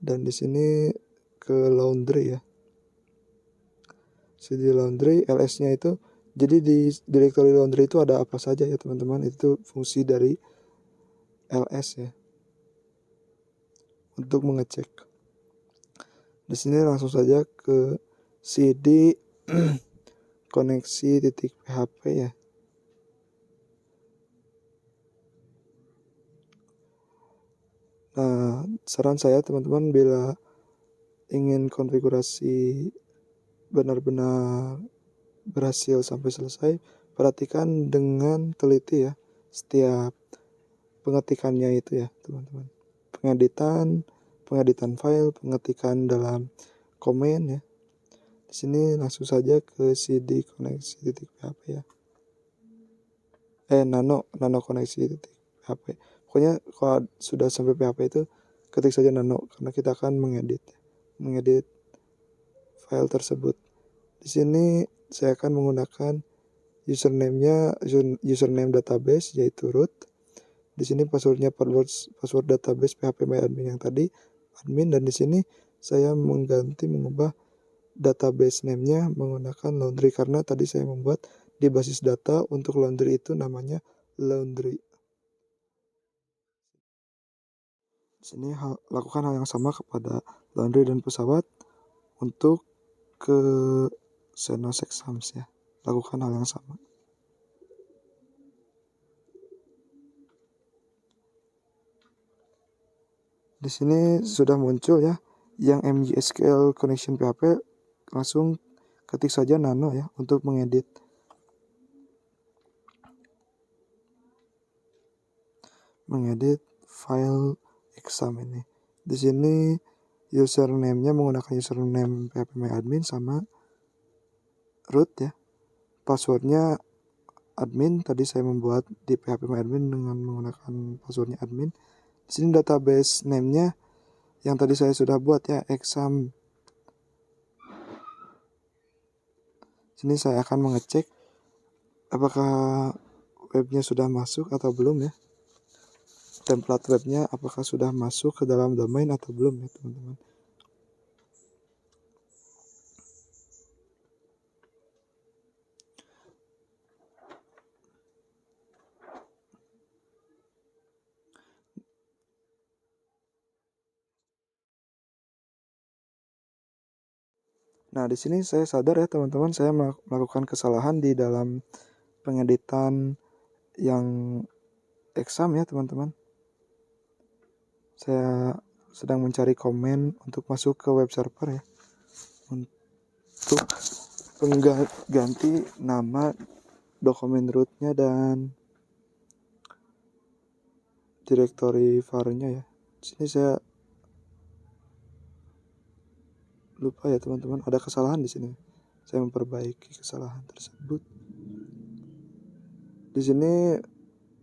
dan di sini ke laundry ya. cd laundry ls-nya itu, jadi di directory laundry itu ada apa saja ya teman-teman, itu fungsi dari ls ya untuk mengecek. Di sini langsung saja ke cd koneksi titik php ya. Nah, saran saya teman-teman bila ingin konfigurasi benar-benar berhasil sampai selesai, perhatikan dengan teliti ya setiap pengetikannya itu ya teman-teman. Pengeditan file, pengetikan dalam komen ya. Di sini langsung saja ke cd koneksi titik php ya. Nano koneksi titik php. Pokoknya kalau sudah sampai php itu ketik saja nano karena kita akan mengedit file tersebut. Di sini saya akan menggunakan username database yaitu root. Di sini password database phpMyAdmin yang tadi admin, dan di sini saya mengubah database name-nya menggunakan laundry karena tadi saya membuat di basis data untuk laundry itu namanya laundry. Di sini lakukan hal yang sama kepada laundry dan pesawat untuk ke Senos Exams ya. Lakukan hal yang sama. Di sini sudah muncul ya yang MySQL connection PHP, langsung ketik saja nano ya untuk mengedit file exam ini. Di sini username-nya menggunakan username phpMyAdmin sama root ya. Passwordnya admin, tadi saya membuat di phpMyAdmin dengan menggunakan passwordnya admin. Di sini database name-nya yang tadi saya sudah buat ya, exam. Sini saya akan mengecek apakah webnya sudah masuk atau belum ya. Template webnya apakah sudah masuk ke dalam domain atau belum ya teman-teman. Nah, di sini saya sadar ya teman-teman, saya melakukan kesalahan di dalam pengeditan yang exam ya teman-teman. Saya sedang mencari komen untuk masuk ke web server ya. Untuk pengganti nama, dokumen rootnya dan directory var-nya ya. Di sini saya lupa ya teman-teman, ada kesalahan di sini. Saya memperbaiki kesalahan tersebut. Di sini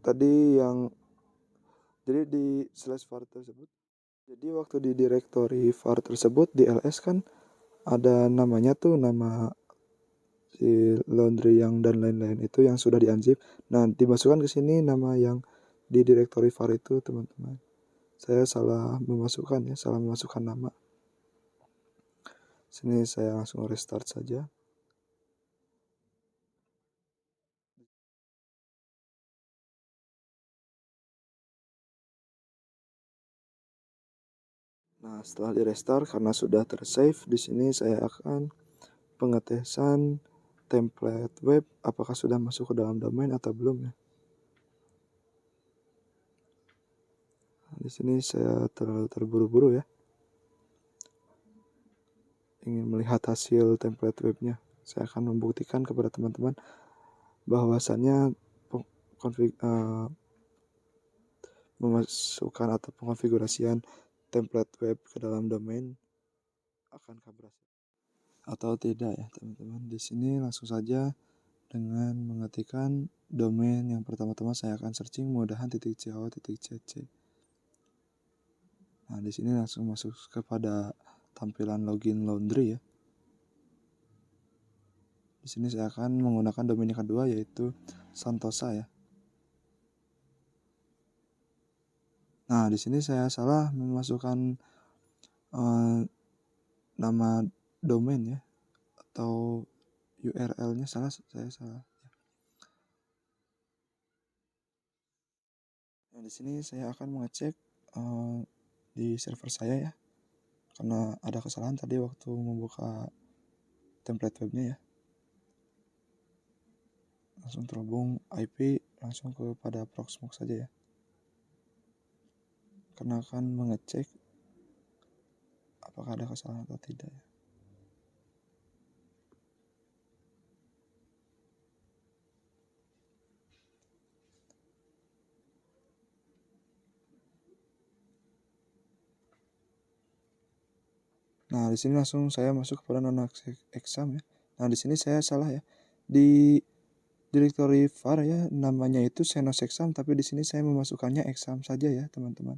tadi yang jadi di slash var tersebut. Jadi waktu di directory var tersebut di ls kan ada namanya tuh, nama si laundry yang dan lain-lain itu yang sudah di-unzip. Nah, dimasukkan ke sini nama yang di directory var itu teman-teman. Saya salah memasukkan nama. Sini saya langsung restart saja. Nah, setelah di restart karena sudah tersave, di sini saya akan pengetesan template web apakah sudah masuk ke dalam domain atau belum ya. Nah, di sini saya terlalu terburu-buru ya. Ingin melihat hasil template webnya. Saya akan membuktikan kepada teman-teman bahwasannya memasukkan atau pengkonfigurasian template web ke dalam domain akan berhasil. atau tidak ya teman-teman. Di sini langsung saja dengan mengetikkan domain yang pertama-tama saya akan searching mudahan.co.cc. Nah, di sini langsung masuk kepada tampilan login laundry ya. Di sini saya akan menggunakan domain yang kedua yaitu Santosa ya. Nah, di sini saya salah memasukkan nama domain ya atau URL-nya salah, saya salah. Nah, di sini saya akan mengecek di server saya ya, karena ada kesalahan tadi waktu membuka template webnya ya. Langsung terhubung IP langsung kepada Proxmox saja ya, karena akan mengecek apakah ada kesalahan atau tidak ya. Nah, di sini langsung saya masuk kepada non exam ya. Nah, di sini saya salah ya. Di directory var ya, namanya itu Senos exam, tapi di sini saya memasukkannya exam saja ya, teman-teman.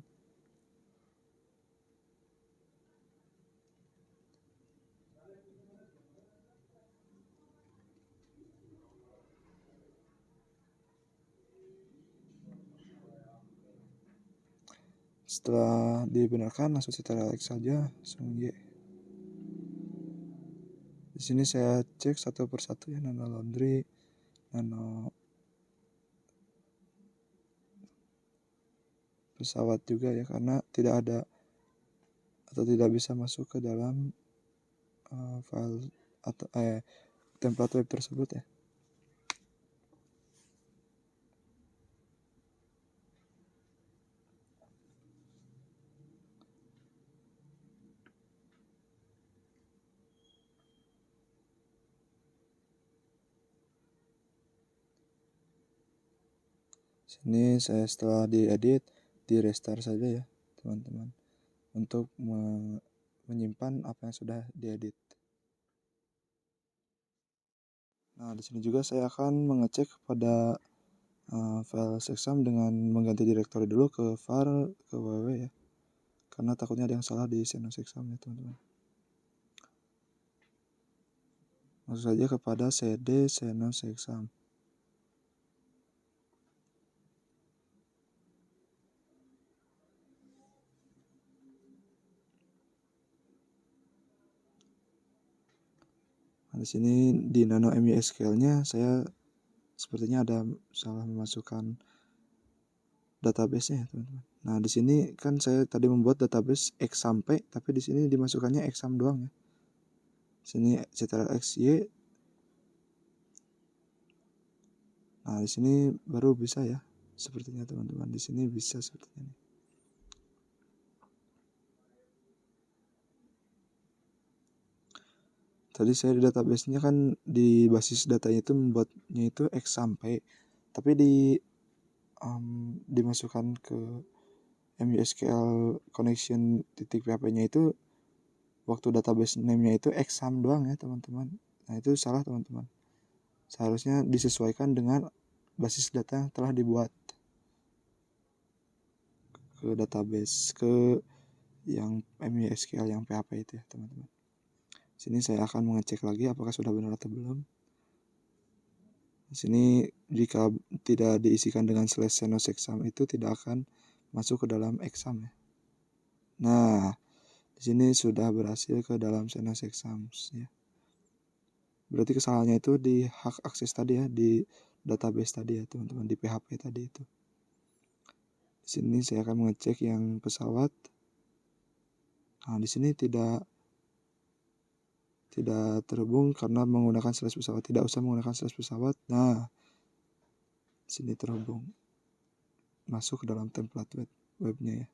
Setelah dibenarkan langsung setelah Alex saja, langsung Y. Di sini saya cek satu persatu ya, nano laundry, nano pesawat juga ya, karena tidak ada atau tidak bisa masuk ke dalam file atau template web tersebut ya. Sini saya setelah diedit, di restart saja ya teman-teman, untuk menyimpan apa yang sudah diedit. Nah, di sini juga saya akan mengecek pada file exam dengan mengganti direktori dulu ke var ke www ya, karena takutnya ada yang salah di Senos exam ya teman-teman. Masuk saja kepada cd Senos exam. Nah, di sini di nano MySQL-nya saya sepertinya ada salah memasukkan database-nya ya teman-teman. Nah, di sini kan saya tadi membuat database X sampai, tapi di sini dimasukkannya exam doang ya. Sini setelah XY. Nah, di sini baru bisa ya. Sepertinya teman-teman, di sini bisa seperti ini. Tadi saya di database-nya kan di basis datanya itu membuatnya itu X sampai, tapi dimasukkan ke MySQL connection .php-nya itu waktu database name-nya itu exam doang ya teman-teman. Nah, itu salah teman-teman. Seharusnya disesuaikan dengan basis data yang telah dibuat ke database, ke yang MySQL yang PHP itu ya teman-teman. Sini saya akan mengecek lagi apakah sudah benar atau belum. Di sini jika tidak diisikan dengan /senos exam itu tidak akan masuk ke dalam exam ya. Nah, di sini sudah berhasil ke dalam Senos exams ya. Berarti kesalahannya itu di hak akses tadi ya, di database tadi ya teman-teman, di PHP tadi itu. Di sini saya akan mengecek yang pesawat. Nah, di sini tidak terhubung karena menggunakan /pesawat. Tidak usah menggunakan /pesawat. Nah, di sini terhubung. Masuk ke dalam template webnya ya.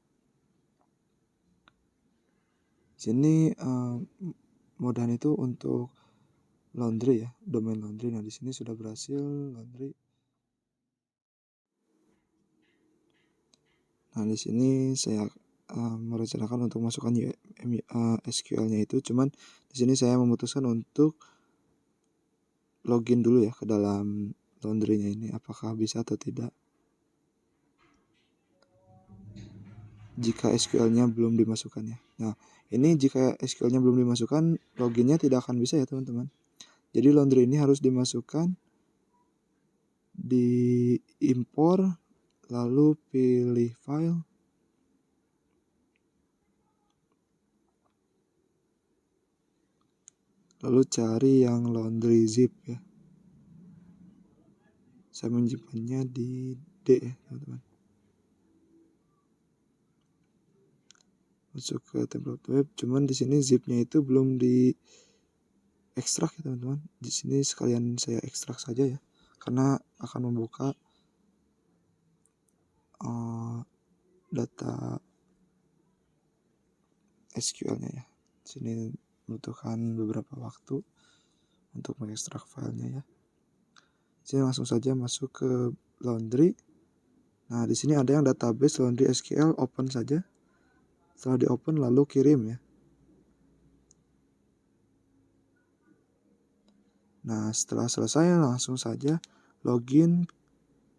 Sini mudahan itu untuk laundry ya, domain laundry. Nah, di sini sudah berhasil laundry. Nah, di sini saya merencanakan untuk masukkan SQL-nya itu, cuman di sini saya memutuskan untuk login dulu ya ke dalam Laundry-nya ini, apakah bisa atau tidak. Jika SQL-nya belum dimasukkan ya. Nah, ini jika SQL-nya belum dimasukkan, loginnya tidak akan bisa ya teman-teman. Jadi Laundry ini harus dimasukkan, di impor, lalu pilih file, lalu cari yang laundry zip ya. Saya menyimpannya di D ya teman-teman. Masuk ke template web, cuman di sini zipnya itu belum di ekstrak ya teman-teman. Di sini sekalian saya ekstrak saja ya, karena akan membuka data SQL-nya ya. Di sini membutuhkan beberapa waktu untuk mengekstrak filenya ya. Sini langsung saja masuk ke Laundry. Nah, di sini ada yang database Laundry SQL, open saja. Setelah di open lalu kirim ya. Nah, setelah selesai langsung saja login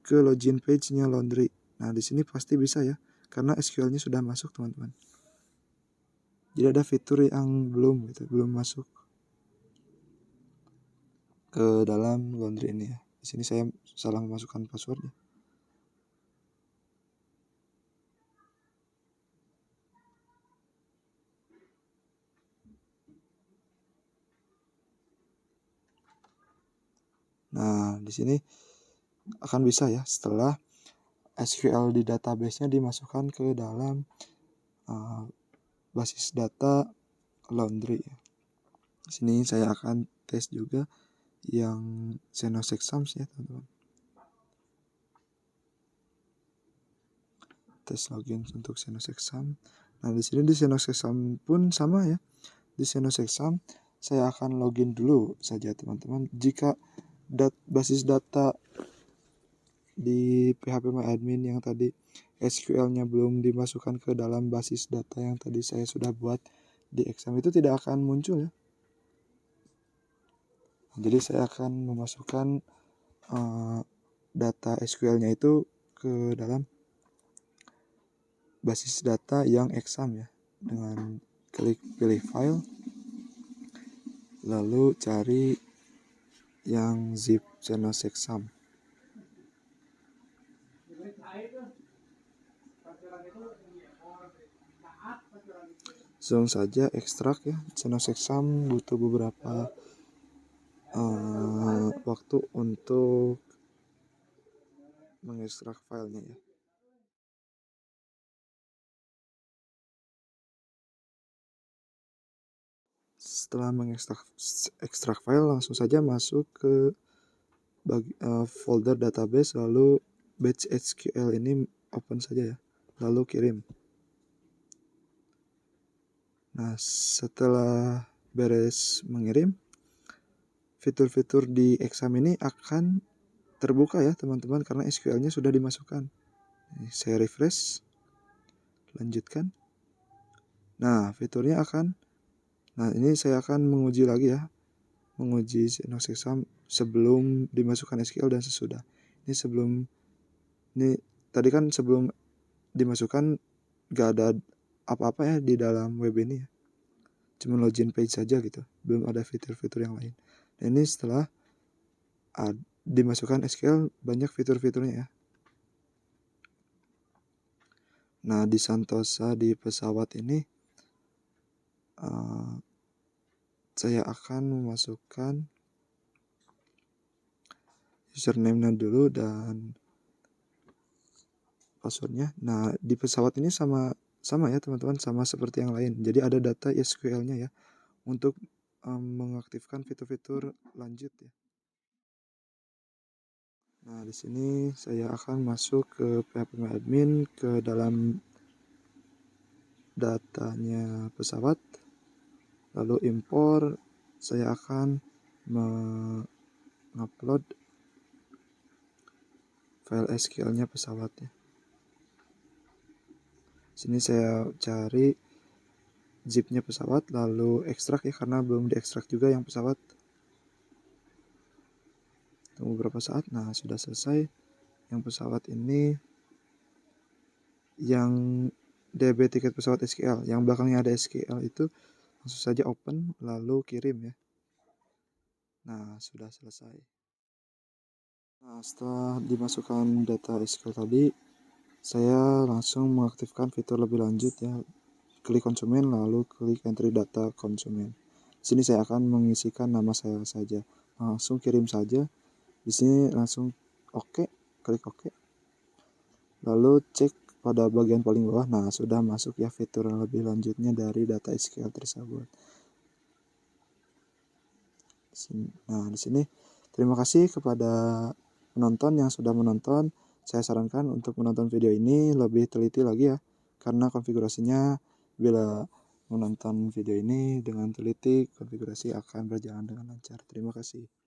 ke login page-nya Laundry. Nah, di sini pasti bisa ya, karena SQL-nya sudah masuk teman-teman. Jadi ada fitur yang belum masuk ke dalam Laundry ini ya. Di sini saya salah memasukkan password ya. Nah, di sini akan bisa ya setelah SQL di database-nya dimasukkan ke dalam basis data Laundry. Di sini saya akan tes juga yang Xenos Exams ya teman-teman. Tes login untuk Xenos Exam. Nah, di sini di Xenos Exam pun sama ya. Di Xenos Exam saya akan login dulu saja teman-teman. Jika basis data di phpMyAdmin yang tadi SQL-nya belum dimasukkan ke dalam basis data yang tadi saya sudah buat di exam, itu tidak akan muncul ya. Jadi saya akan memasukkan data SQL-nya itu ke dalam basis data yang exam ya, dengan klik pilih file, lalu cari yang zip Xenos Exam. Langsung saja ekstrak ya. Xenos Exam butuh beberapa waktu untuk mengekstrak filenya ya. Setelah mengekstrak file, langsung saja masuk ke folder database, lalu batch SQL ini open saja ya, lalu kirim. Nah, setelah beres mengirim, fitur-fitur di exam ini akan terbuka ya teman-teman, karena SQL-nya sudah dimasukkan. Saya refresh, lanjutkan. Nah, fiturnya akan, nah ini saya akan menguji lagi ya, menguji Xenos Exam sebelum dimasukkan SQL dan sesudah. Ini sebelum, ini tadi kan sebelum dimasukkan gak ada apa-apa ya di dalam web ini ya, cuma login page saja gitu, belum ada fitur-fitur yang lain. Dan ini setelah dimasukkan SQL, banyak fitur-fiturnya ya. Nah, di Santosa di pesawat ini saya akan memasukkan username-nya dulu dan passwordnya. Nah, di pesawat ini sama ya teman-teman, sama seperti yang lain. Jadi ada data SQL-nya ya untuk mengaktifkan fitur-fitur lanjut ya. Nah, di sini saya akan masuk ke phpMyAdmin, ke dalam datanya pesawat, lalu impor. Saya akan mengupload file SQL-nya pesawat ya. Sini saya cari zipnya pesawat, lalu ekstrak ya, karena belum diekstrak juga yang pesawat. Tunggu beberapa saat. Nah, sudah selesai. Yang pesawat ini yang DB tiket pesawat SKL, yang belakangnya ada SKL itu langsung saja open lalu kirim ya. Nah, sudah selesai. Nah, setelah dimasukkan data SQL tadi, saya langsung mengaktifkan fitur lebih lanjut ya. Klik konsumen lalu klik entry data konsumen. Di sini saya akan mengisikan nama saya saja. Langsung kirim saja. Di sini langsung oke, klik oke. Lalu cek pada bagian paling bawah. Nah, sudah masuk ya fitur yang lebih lanjutnya dari data SQL tersebut. Nah, di sini terima kasih kepada penonton yang sudah menonton. Saya sarankan untuk menonton video ini lebih teliti lagi ya, karena konfigurasinya bila menonton video ini dengan teliti, konfigurasi akan berjalan dengan lancar. Terima kasih.